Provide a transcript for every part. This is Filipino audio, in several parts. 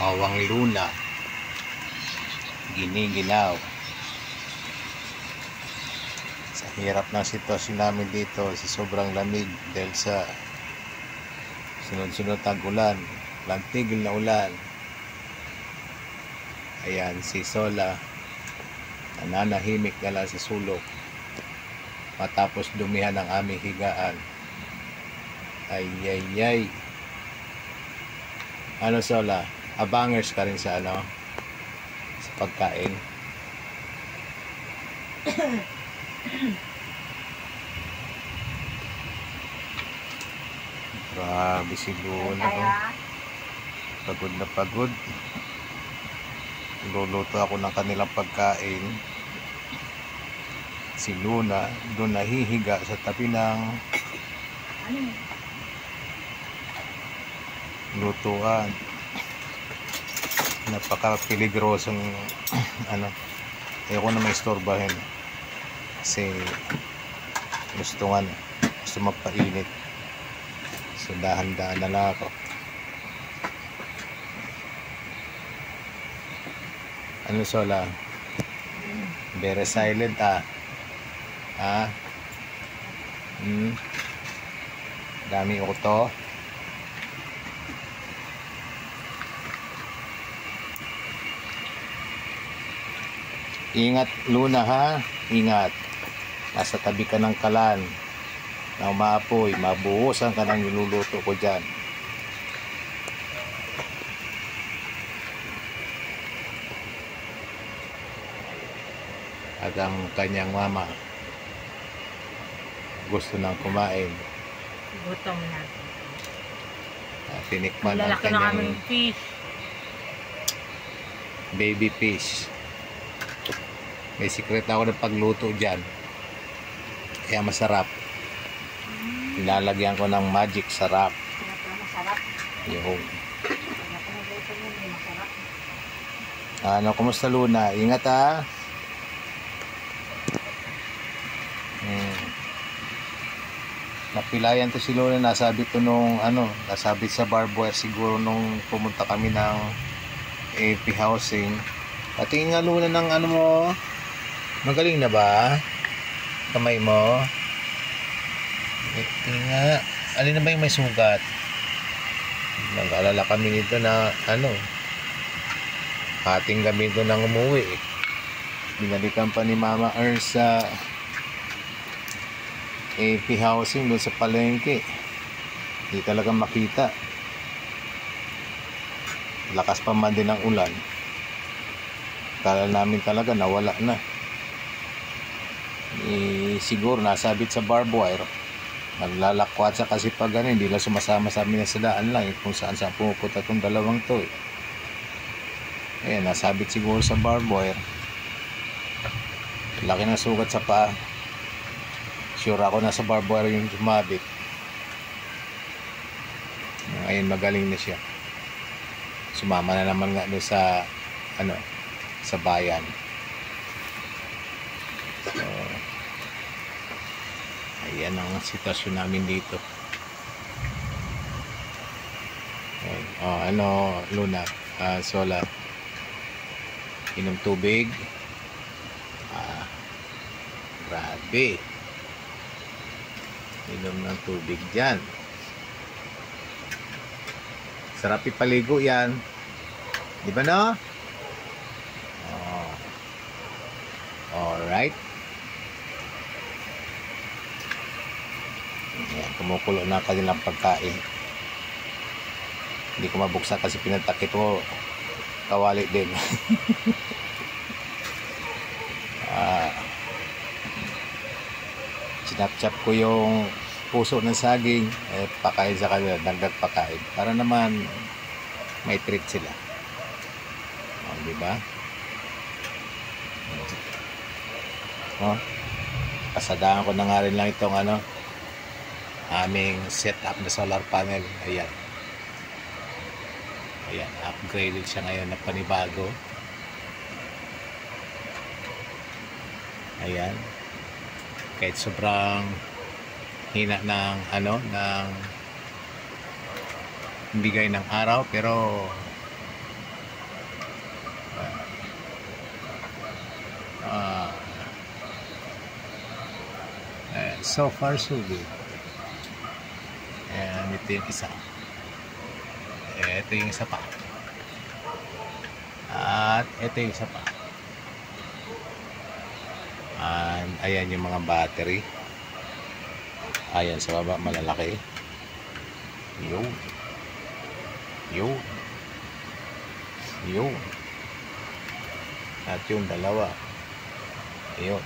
Kawawang Luna, giniginaw. Sa hirap ng sitwasyon namin dito, sa sobrang lamig dahil sa sunod-sunod tag-ulan, walang tigil na ulan. Ayan, si Sola nananahimik na lang sa sulok matapos dumihan ang aming higaan. Ay. Ano Sola? Abangers ka rin sa ano? Sa pagkain? Grabe si Luna. Pagod na pagod. Luluto ako ng kanilang pagkain. Si Luna doon nahihiga sa tabi ng lutuan. Napaka-peligrosong ano, ayoko na may istorbahin kasi gusto magpainit, so dahan-dahan na lang ako. Ano Sola? Very silent dami uto. Ingat Luna ha, ingat. Nasa tabi ka ng kalan na umaapoy, mabuhusan ka ng niluluto ko dyan. At ang kanyang mama gusto nang kumain. Gutom na. Tinikman ang kanyang fish. Baby fish. May secret ako ng pagluto dyan, kaya masarap. Nilalagyan ko ng magic sarap. Yung ano, kumusta Luna? Ingat Napilayan to si Luna, nasabit to nung nasabit sa barbed wire siguro nung pumunta kami ng AP housing. Patingin nga Luna ng ano mo. Magaling na ba? Kamay mo? Ito nga. Alin na ba yung may sugat? Nag-alala kami nito na ating gabi ito nang umuwi. Binalikan pa ni Mama Earth sa AP housing doon sa palengke. Hindi talaga makita. Lakas pa man din ang ulan. Kala namin talaga nawala na. Siguro nasabit sa barbed wire, naglalakwatsa kasi pag hindi lang sumasama sa amin sa daan lang kung saan pumupunta itong dalawang to ayan, nasabit siguro sa barbed wire. Laki ng sugat sa paa, sure ako na sa barbed wire yung sumabit. Ngayon magaling na siya, sumama na naman nga doon sa sa bayan. So, ayan ang sitwasyon namin dito. Luna, Sola, inom tubig. Grabe, inom ng tubig dyan. Sarap ipaligo yan, di ba no? Alright. Ayan, kumukulo na kanilang pagkain. Hindi ko mabuksan kasi pinatakip ko kawali din. Sinapchap ko yung puso ng saging, pakain sa kanila, dagdag pakain para naman may treat sila. Diba? Pasadaan ko na nga rin lang itong aming setup na solar panel. Ayan. Ayan, upgraded siya ngayon na panibago. Ayan. Kahit sobrang hina ng ng bigay ng araw, pero so far so good. And ito yung isa. Ito yung isa pa. At ito yung isa pa. And ayan yung mga battery. Ayan sa baba, malalaki. Yun. Yun. Yun. At yung dalawa. Yun.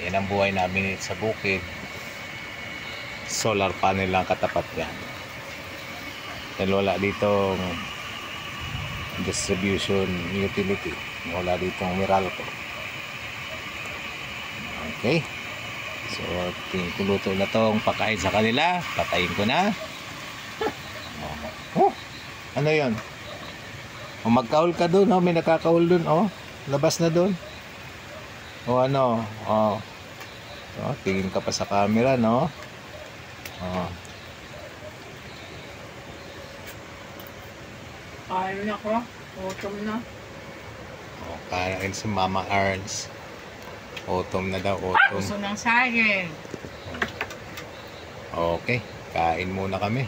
Yan ang buhay namin sa bukid. Solar panel lang katapat yan. Dahil wala ditong distribution utility. Wala ditong Meralco. Okay. So, tingin ko luto na tong pakain sa kanila. Patayin ko na. Oh, ano yun? Oh, magkaul ka dun. Oh. May nakakaul dun. Oh. Labas na dun. O ano. Oh. So, tingin ka pa sa camera, no? Oh. Kain na ko. Gutom na. Oh, kain si Mama Arns. Autumn na daw, autumn. Gusto ng saging. Okay, kain muna kami.